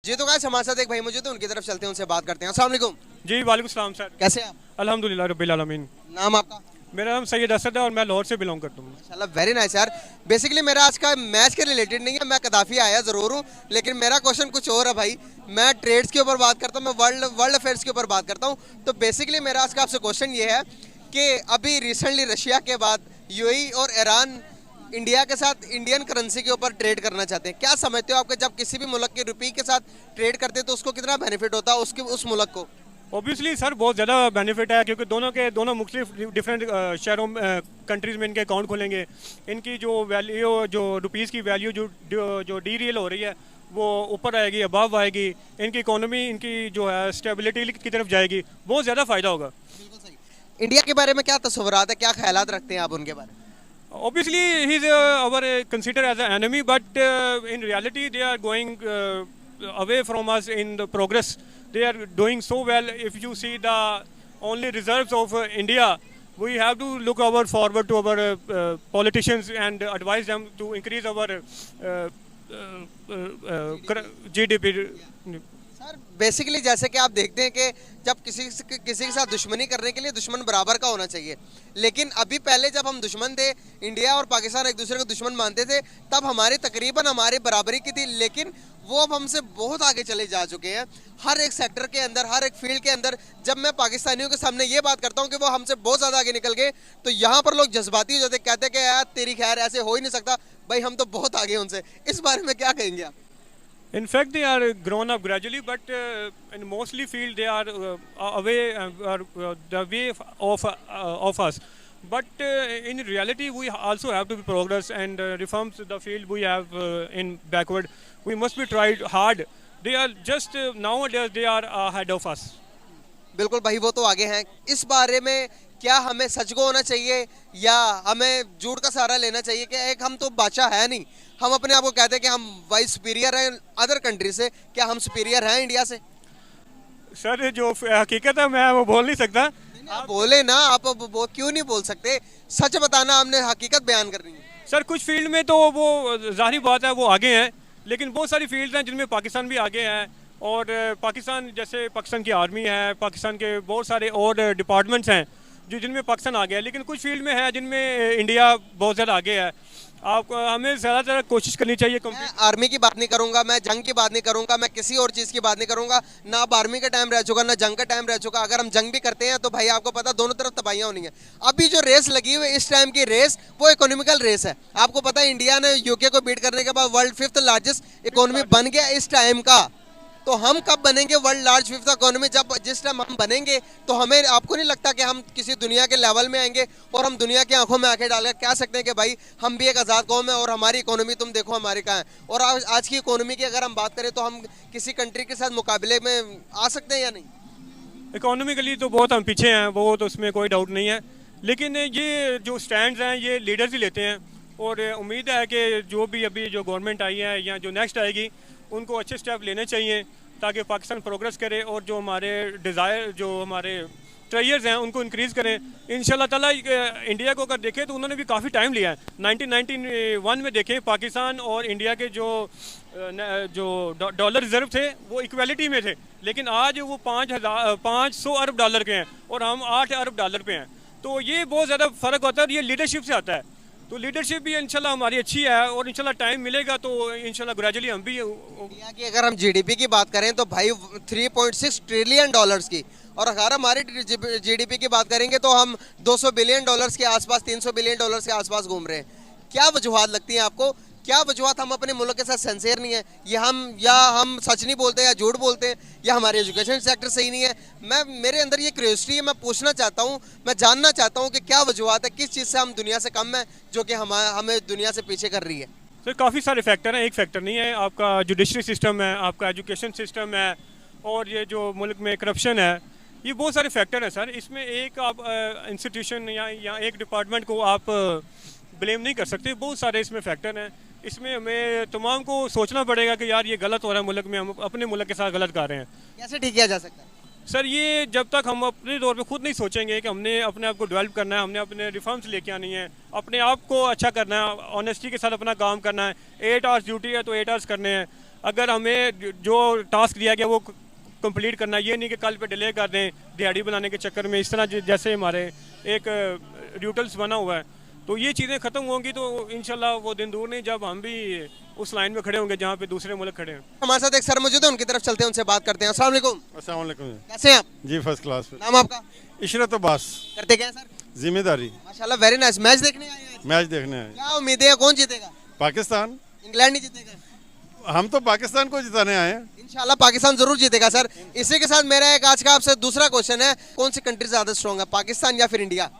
जी तो गाइस हमारे साथ एक भाई मौजूद है, उनकी तरफ चलते हैं, उनसे बात करते हैं। अस्सलाम वालेकुम। जी वालेकुम सलाम सर। कैसे हैं आप? अल्हम्दुलिल्लाह रब्बिल आलमीन। नाम आपका? मेरा नाम सैयद असद है और मैं लाहौर से बिलोंग करता हूँ। माशाल्लाह, वेरी नाइस यार। बेसिकली मेरा आज का मैच के रिलेटेड नहीं है, मैं कदाफी आया ज़रूर हूँ, लेकिन मेरा क्वेश्चन कुछ और है भाई। मैं ट्रेड्स के ऊपर बात करता हूँ, मैं वर्ल्ड वर्ल्ड अफेयर्स के ऊपर बात करता हूँ। तो बेसिकली मेरा आज का आपसे क्वेश्चन ये है कि अभी रिसेंटली रशिया के बाद यूएई और ईरान इंडिया के साथ इंडियन करेंसी के ऊपर ट्रेड करना चाहते हैं। क्या समझते हो आपके, जब किसी भी मुल्क के रुपये के साथ ट्रेड करते हैं तो उसको कितना बेनिफिट होता है उसके उस मुल्क को? ऑब्वियसली सर बहुत ज़्यादा बेनिफिट है क्योंकि दोनों मुख्तलिफ डिफरेंट शहरों कंट्रीज़ में इनके अकाउंट खोलेंगे। इनकी जो वैल्यू जो रुपीज़ की वैल्यू जो डी रियल हो रही है वो ऊपर आएगी, अबव आएगी। इनकी इकोनॉमी इनकी जो है स्टेबिलिटी की तरफ जाएगी। बहुत ज़्यादा फ़ायदा होगा। बिल्कुल सही। इंडिया के बारे में क्या तस्वुरात है, क्या ख्यालात रखते हैं आप उनके बारे में? Obviously, he's our considered as an enemy, but in reality, they are going away from us in the progress. They are doing so well. If you see the only reserves of India, we have to look over forward to our politicians and advise them to increase our GDP. Sir basically जैसे कि आप देखते हैं कि जब किसी के साथ दुश्मनी करने के लिए दुश्मन बराबर का होना चाहिए, लेकिन अभी पहले जब हम दुश्मन थे, इंडिया और पाकिस्तान एक दूसरे को दुश्मन मानते थे, तब हमारी तकरीबन हमारी बराबरी की थी। लेकिन वो अब हमसे बहुत आगे चले जा चुके हैं हर एक सेक्टर के अंदर, हर एक फील्ड के अंदर। जब मैं पाकिस्तानियों के सामने ये बात करता हूँ कि वो हमसे बहुत ज़्यादा आगे निकल गए, तो यहाँ पर लोग जज्बाती हो जाते, कहते कि यार तेरी खैर, ऐसे हो ही नहीं सकता भाई, हम तो बहुत आगे उनसे। इस बारे में क्या कहेंगे आप? In fact, they are grown up gradually, but in mostly field they are away the way of us. But in reality, we also have to be progress and reforms the field we have in backward. We must be tried hard. They are just nowadays they are ahead of us. बिल्कुल भाई, वो तो आगे हैं। इस बारे में क्या हमें सच को होना चाहिए या हमें झूठ का सहारा लेना चाहिए कि एक हम तो बादशाह है नहीं, हम अपने आप को कहते हैं कि हम वाइस सुपीरियर हैं अदर कंट्री से, क्या हम सुपीरियर हैं इंडिया से? सर जो हकीकत है मैं वो बोल नहीं सकता। आप बोले ना, आप वो क्यों नहीं बोल सकते? सच बताना, हमने हकीकत बयान करनी है। सर कुछ फील्ड में तो वो जाहिर बात है वो आगे हैं, लेकिन बहुत सारी फील्ड हैं जिनमें पाकिस्तान भी आगे है। और पाकिस्तान जैसे पाकिस्तान की आर्मी है, पाकिस्तान के बहुत सारे और डिपार्टमेंट्स हैं जिनमें पाकिस्तान आगे है, लेकिन कुछ फील्ड में है जिनमें इंडिया बहुत ज़्यादा आगे है। आप हमें ज़्यादातर कोशिश करनी चाहिए। मैं आर्मी की बात नहीं करूंगा, मैं जंग की बात नहीं करूंगा, मैं किसी और चीज़ की बात नहीं करूंगा। ना अब आर्मी का टाइम रह चुका, ना जंग का टाइम रह चुका। अगर हम जंग भी करते हैं तो भाई आपको पता दोनों तरफ तबाहियां होनी है। अभी जो रेस लगी हुई है इस टाइम की रेस, वो इकोनॉमिकल रेस है। आपको पता है इंडिया ने यूके को बीट करने के बाद वर्ल्ड 5th लार्जेस्ट इकोनॉमी बन गया इस टाइम का। तो हम कब बनेंगे वर्ल्ड लार्ज 5th इकोनॉमी? जब जिस टाइम हम बनेंगे तो हमें, आपको नहीं लगता कि हम किसी दुनिया के लेवल में आएंगे और हम दुनिया की आंखों में आंखें डालकर कह सकते हैं कि भाई हम भी एक आज़ाद कौम है और हमारी इकोनॉमी तुम देखो हमारी कहाँ है? और आज की इकोनॉमी की अगर हम बात करें तो हम किसी कंट्री के साथ मुकाबले में आ सकते हैं या नहीं? इकोनॉमिकली तो बहुत हम पीछे हैं, वो तो उसमें कोई डाउट नहीं है, लेकिन ये जो स्टैंड्स हैं ये लीडर्स ही लेते हैं। और उम्मीद है कि जो भी अभी जो गवर्नमेंट आई है या जो नेक्स्ट आएगी उनको अच्छे स्टेप लेने चाहिए ताकि पाकिस्तान प्रोग्रेस करे और जो हमारे डिज़ायर, जो हमारे ट्रायर्स हैं उनको इंक्रीज़ करें इंशाल्लाह ताला। इंडिया को अगर देखें तो उन्होंने भी काफ़ी टाइम लिया है। 1991 में देखें पाकिस्तान और इंडिया के जो डॉलर रिजर्व थे वो इक्वलिटी में थे, लेकिन आज वो 500 अरब डॉलर के हैं और हम 8 अरब डॉलर पे हैं। तो ये बहुत ज़्यादा फ़र्क होता है और ये लीडरशिप से आता है। तो लीडरशिप भी इंशाल्लाह हमारी अच्छी है और इंशाल्लाह टाइम मिलेगा तो इंशाल्लाह ग्रेजुअली हम भी। इंडिया की अगर हम जीडीपी की बात करें तो भाई 3.6 ट्रिलियन डॉलर्स की, और अगर हमारी जीडीपी की बात करेंगे तो हम 200 बिलियन डॉलर्स के आसपास, 300 बिलियन डॉलर्स के आसपास घूम रहे हैं। क्या वजूहत लगती हैं आपको? क्या वजूहत हम अपने मुल्क के साथ सिंसियर नहीं है, या हम सच नहीं बोलते या झूठ बोलते हैं, या हमारे एजुकेशन सेक्टर सही नहीं है? मेरे अंदर ये क्यूरियोसिटी है, मैं पूछना चाहता हूँ, मैं जानना चाहता हूँ कि क्या वजूहत है, किस चीज़ से हम दुनिया से कम है जो कि हमें दुनिया से पीछे कर रही है? सर काफ़ी सारे फैक्टर हैं, एक फैक्टर नहीं है। आपका जुडिशरी सिस्टम है, आपका एजुकेशन सिस्टम है, और ये जो मुल्क में करप्शन है, ये बहुत सारे फैक्टर हैं सर। इसमें एक आप इंस्टीट्यूशन या एक डिपार्टमेंट को आप ब्लेम नहीं कर सकते। बहुत सारे इसमें फैक्टर हैं। इसमें हमें तमाम को सोचना पड़ेगा कि यार ये गलत हो रहा है मुल्क में, हम अपने मुल्क के साथ गलत कर रहे हैं। कैसे ठीक किया जा सकता है? सर ये जब तक हम अपने तौर पे खुद नहीं सोचेंगे कि हमने अपने आप को डेवलप करना है, हमने अपने रिफॉर्म्स लेके आनी है, अपने आप को अच्छा करना है, ऑनेस्टी के साथ अपना काम करना है। 8 आवर्स ड्यूटी है तो 8 आवर्स करने हैं। अगर हमें जो टास्क दिया गया वो कंप्लीट करना, ये नहीं कि कल पे डिले कर दें दिहाड़ी बनाने के चक्कर में। इस तरह जैसे हमारे एक ड्यूटल्स बना हुआ है, तो ये चीज़ें ख़त्म होंगी तो इंशाल्लाह वो दिन दूर नहीं जब हम भी उस लाइन में खड़े होंगे जहाँ पे दूसरे मुल्क खड़े हैं। हमारे साथ एक सर मौजूद है, उनकी तरफ चलते हैं, उनसे बात करते हैं। अस्सलाम वालेकुम। अस्सलाम वालेकुम कैसे हैं आप? जी, फर्स्ट क्लास पे। नाम आपका? इशरत अब्बास। करते क्या है सर? जिम्मेदारी। माशाल्लाह, वेरी नाइस। मैच देखने आए हैं? मैच देखने आए। क्या उम्मीदें हैं, कौन जीतेगा? पाकिस्तान। इंग्लैंड नहीं जीतेगा? हम तो पाकिस्तान को जिताने आए हैं। इंशाल्लाह पाकिस्तान जरूर जीतेगा सर। इसी के साथ मेरा एक आज का आपसे दूसरा क्वेश्चन है, कौन सी कंट्री ज्यादा स्ट्रॉन्ग है, पाकिस्तान या फिर इंडिया?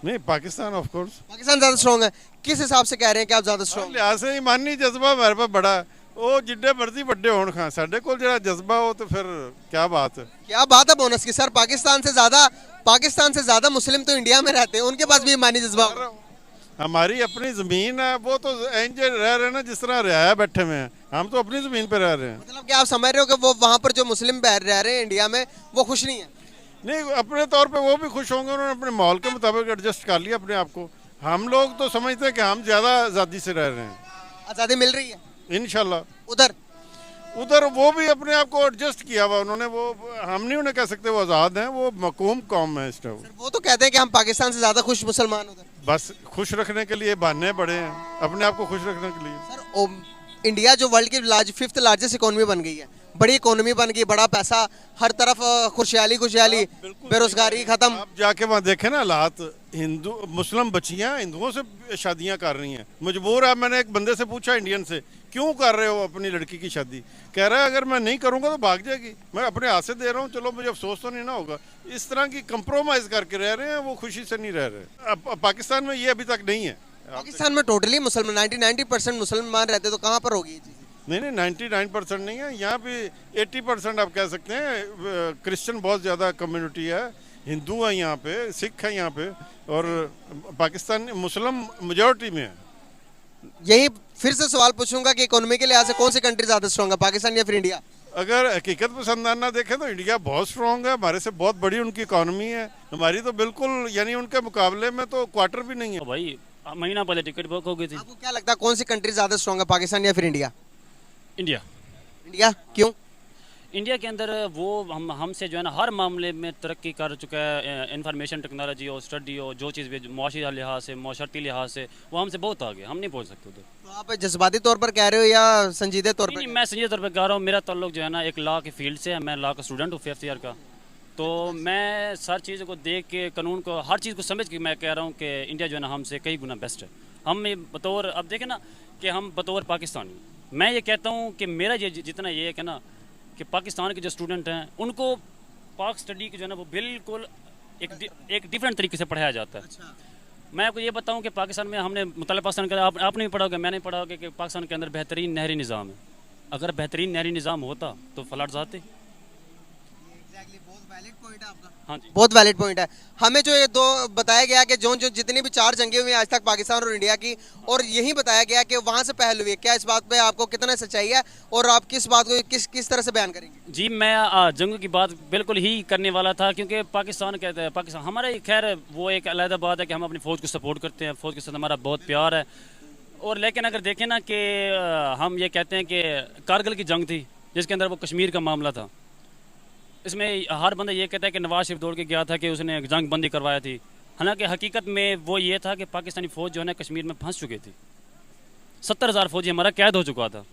नहीं, पाकिस्तान ऑफ कोर्स। पाकिस्तान ज्यादा स्ट्रॉन्ग है। किस हिसाब से कह रहे हैं कि आप ज्यादा स्ट्रॉन्ग? लिहाज से ईमानी जज्बा हमारे पास बड़ा है। ਉਹ ਜਿੱਡੇ ਮਰਜ਼ੀ ਵੱਡੇ ਹੋਣ ਖਾਂ ਸਾਡੇ ਕੋਲ ਜਿਹੜਾ ਜਜ਼ਬਾ ਉਹ तो फिर क्या बात है। क्या बात है बोनस की सर। पाकिस्तान से ज्यादा मुस्लिम तो इंडिया में रहते हैं, उनके पास भी ईमानी जज्बा होगा। हमारी अपनी जमीन है, वो तो इंज रह रहे हैं ना जिस तरह रियाया बैठे हुए हैं। हम तो अपनी जमीन पे रह रहे हैं। मतलब कि आप समझ रहे हो कि वो वहाँ पर जो मुस्लिम रह रहे हैं इंडिया में, वो खुश नहीं है? नहीं, अपने तौर पे वो भी खुश होंगे, उन्होंने अपने माहौल के मुताबिक एडजस्ट कर लिया अपने आप को। हम लोग तो समझते हैं कि हम ज़्यादा आज़ादी से रह रहे हैं। आज़ादी मिल रही है इंशाल्लाह। उधर वो भी अपने आप को एडजस्ट किया हुआ उन्होंने। वो हम नहीं उन्हें कह सकते वो आज़ाद हैं, वो मकूम कौम है इस टाइम। वो तो कहते हैं कि हम पाकिस्तान से ज़्यादा खुश मुसलमान उधर। बस खुश रखने के लिए बहाने बड़े हैं, अपने आप को खुश रखने के लिए। सर, इंडिया जो वर्ल्ड की 5th लार्जेस्ट इकोनॉमी बन गई है, बड़ी इकोनॉमी बन गई, बड़ा पैसा, हर तरफ खुशहाली, बेरोजगारी खत्म। आप जाके वहाँ देखें ना हालात, हिंदू मुस्लिम बच्चियाँ हिंदुओं से शादियाँ कर रही हैं, मजबूर है। मैंने एक बंदे से पूछा इंडियन से, क्यों कर रहे हो अपनी लड़की की शादी? कह रहा है अगर मैं नहीं करूँगा तो भाग जाएगी, मैं अपने हाथ से दे रहा हूँ, चलो मुझे अफसोस तो नहीं ना होगा। इस तरह की कंप्रोमाइज़ करके रह रहे हैं, वो खुशी से नहीं रह रहे। अब पाकिस्तान में ये अभी तक नहीं है। पाकिस्तान में टोटली मुसलमान 90% मुसलमान रहते, तो कहाँ पर होगी ये चीज़? नहीं, 99% नहीं है, यहाँ पे 80% आप कह सकते हैं। क्रिश्चियन बहुत ज़्यादा कम्युनिटी है, हिंदू है यहाँ पे, सिख है यहाँ पे, और पाकिस्तान मुस्लिम मेजॉरिटी में है। यही फिर से सवाल पूछूंगा कि इकोनॉमी के लिहाज से कौन सी कंट्री ज़्यादा स्ट्रॉन्ग है, पाकिस्तान या फिर इंडिया? अगर हकीकत पसंदाना देखें तो इंडिया बहुत स्ट्रॉन्ग है, हमारे से बहुत बड़ी उनकी इकोनॉमी है। हमारी तो बिल्कुल यानी उनके मुकाबले में तो क्वार्टर भी नहीं है। भाई महीना पहले टिकट बुक हो गई थी। आपको क्या लगता है कौन सी कंट्री ज़्यादा स्ट्रॉन्ग है, पाकिस्तान या फिर इंडिया? इंडिया। इंडिया क्यों? इंडिया के अंदर वो हमसे जो है ना हर मामले में तरक्की कर चुका है। इंफॉर्मेशन टेक्नोलॉजी हो, स्टडी हो, जो चीज़ भी मुआशी लिहाज से, मुआशरती लिहाज से वो हमसे बहुत आगे, हम नहीं पहुंच सकते उधर। तो आप जज्बाती तौर पर कह रहे हो या संजीदे तौर पर? नहीं, मैं संजीदे तौर पर कह रहा हूँ। मेरा ताल्लुक जो है ना एक लॉ के फील्ड से है, मैं लॉ का स्टूडेंट हूँ 5th ईयर का। तो मैं हर चीज़ को देख के, कानून को, हर चीज़ को समझ के मैं कह रहा हूँ कि इंडिया जो है ना हमसे कई गुना बेस्ट है। हम बतौर, अब देखें ना कि हम बतौर पाकिस्तानी, मैं ये कहता हूँ कि मेरा ये जितना ये है कि ना कि पाकिस्तान के जो स्टूडेंट हैं उनको पाक स्टडी की जो है ना वो बिल्कुल एक डिफरेंट तरीके से पढ़ाया जाता है। अच्छा। मैं आपको ये बताऊँ कि पाकिस्तान में हमने मुतल्लिक़ पाकिस्तान का आपने भी पढ़ा होगा, मैंने पढ़ा होगा कि पाकिस्तान के अंदर बेहतरीन नहरी निज़ाम है। अगर बेहतरीन नहरी निज़ाम होता तो फ्लड्स आते। हाँ जी, बहुत वैलिड पॉइंट है। हमें जो ये दो बताया गया कि जो जितनी भी 4 जंगें हुई आज तक पाकिस्तान और इंडिया की, और यही बताया गया कि वहाँ से पहल हुई है, क्या इस बात पे आपको कितना सच्चाई है और आप किस बात को किस तरह से बयान करेंगे? जी, मैं जंगों की बात बिल्कुल ही करने वाला था, क्योंकि पाकिस्तान कहते हैं, पाकिस्तान हमारा खैर वो एक अलग बात है कि हम अपनी फ़ौज को सपोर्ट करते हैं, फ़ौज के साथ हमारा बहुत प्यार है। और लेकिन अगर देखें ना कि हम ये कहते हैं कि कारगिल की जंग थी जिसके अंदर वो कश्मीर का मामला था, इसमें हर बंदा ये कहता है कि नवाज शरीफ दौड़ के गया था कि उसने जंग बंदी करवाया थी। हालांकि हकीकत में वो ये था कि पाकिस्तानी फ़ौज जो है ना कश्मीर में फंस चुकी थी। 70,000 फौजी हमारा कैद हो चुका था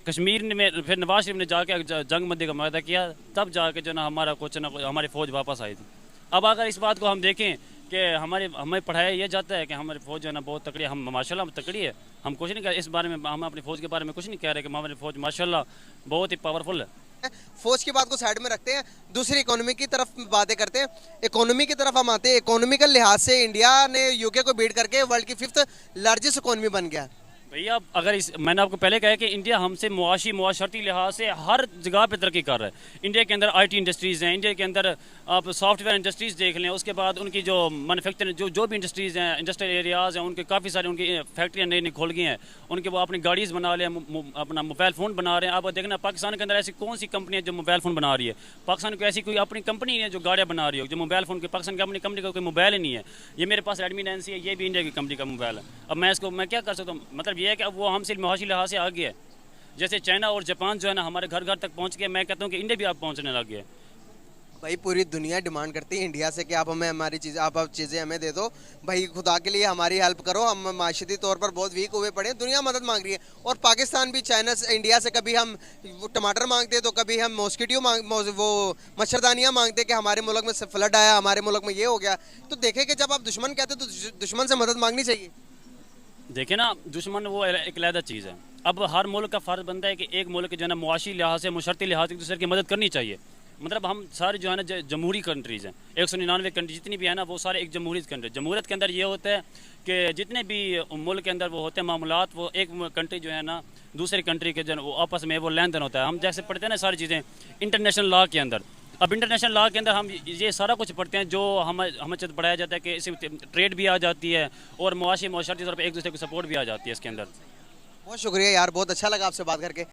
कश्मीर में। फिर नवाज शरीफ ने जाके जंग बंदी का मायदा किया, तब जाके जो ना हमारा कुछ ना हमारी फ़ौज वापस आई थी। अब अगर इस बात को हम देखें कि हमें पढ़ाया यह जाता है कि हमारी फ़ौज जो है ना बहुत तकड़ी है, हम माशाल्लाह तकड़ी है, हम कुछ नहीं कह इस बारे में, हम अपनी फ़ौज के बारे में कुछ नहीं कह रहे कि हमारी फ़ौज माशाल्लाह बहुत ही पावरफुल है। फौज की बात को साइड में रखते हैं, दूसरी इकोनॉमी की तरफ बातें करते हैं। इकोनॉमी की तरफ हम आते हैं। इकोनॉमिकल लिहाज से इंडिया ने यूके को बीट करके वर्ल्ड की 5th लार्जेस्ट इकोनॉमी बन गया। भैया अगर मैंने आपको पहले कहा कि इंडिया हमसे मुआशरती लिहाज से हर जगह पे तरक्की कर रहा है। इंडिया के अंदर IT इंडस्ट्रीज़ हैं, इंडिया के अंदर आप सॉफ्टवेयर इंडस्ट्रीज़ देख लें, उसके बाद उनकी जो मैन्युफैक्चरिंग जो भी इंडस्ट्रीज़ हैं, इंडस्ट्रियल एरियाज़ हैं, उनके काफ़ी सारे उनकी फैक्ट्रियाँ नई नई खोल गई हैं। उनके वो अपनी गाड़ीज़ बना रहे हैं, अपना मोबाइल फ़ोन बना रहे हैं। आप देखना पाकिस्तान के अंदर ऐसी कौन सी कंपनी है जो मोबाइल फ़ोन बना रही है? पाकिस्तान को ऐसी कोई अपनी कंपनी है जो गाड़ियाँ बना रही हो, जो मोबाइल फ़ोन की। पाकिस्तान की अपनी कंपनी का कोई मोबाइल ही नहीं है। ये मेरे पास रेडमी 9C है, ये भी इंडिया की कंपनी का मोबाइल है। अब मैं क्या कर सकता हूँ? मतलब ये है कि अब वो हमसे मुआशी लिहाज से आगे है। जैसे चाइना और जापान जो है ना हमारे घर घर तक पहुँच गए, मैं कहता हूँ कि इंडिया भी आप पहुँचने लग गए। भाई पूरी दुनिया डिमांड करती है इंडिया से कि आप हमें हमारी चीज़ आप चीज़ें हमें दे दो भाई, खुदा के लिए हमारी हेल्प करो, हम माशरती तौर पर बहुत वीक हुए पड़े हैं, दुनिया मदद मांग रही है। और पाकिस्तान भी चाइना से इंडिया से कभी हम वो टमाटर मांगते तो कभी हम मॉस्किटो वो मच्छरदानियाँ मांगते कि हमारे मुल्क में फ्लड आया, हमारे मुल्क में ये हो गया। तो देखें कि जब आप दुश्मन कहते तो दुश्मन से मदद मांगनी चाहिए। देखिए ना, दुश्मन वो एक अलहदा चीज़ है। अब हर मुल्क का फ़र्ज बनता है कि एक मुल्क जो है ना मुआशी लिहाज से, मुशर्ती लिहाज से एक दूसरे की मदद करनी चाहिए। मतलब हम सारे जो है ना जमहूरी कंट्रीज़ हैं, 199 कंट्री जितनी भी है ना वो सारे एक जमहूरी कंट्री। जमहूरियत के अंदर ये होता है कि जितने भी मुल्क के अंदर वो होते हैं मामलात, वो एक कंट्री जो है ना दूसरी कंट्री के जो वो आपस में वो लेन देन होता है। हम जैसे पढ़ते हैं ना सारी चीज़ें इंटरनेशनल लॉ के अंदर, अब इंटरनेशनल लॉ के अंदर हम ये सारा कुछ पढ़ते हैं जो हमें पढ़ाया जाता है कि इसमें ट्रेड भी आ जाती है और मुआशी मुशर्ती तौर पर एक दूसरे को सपोर्ट भी आ जाती है इसके अंदर। बहुत शुक्रिया यार, बहुत अच्छा लगा आपसे बात करके।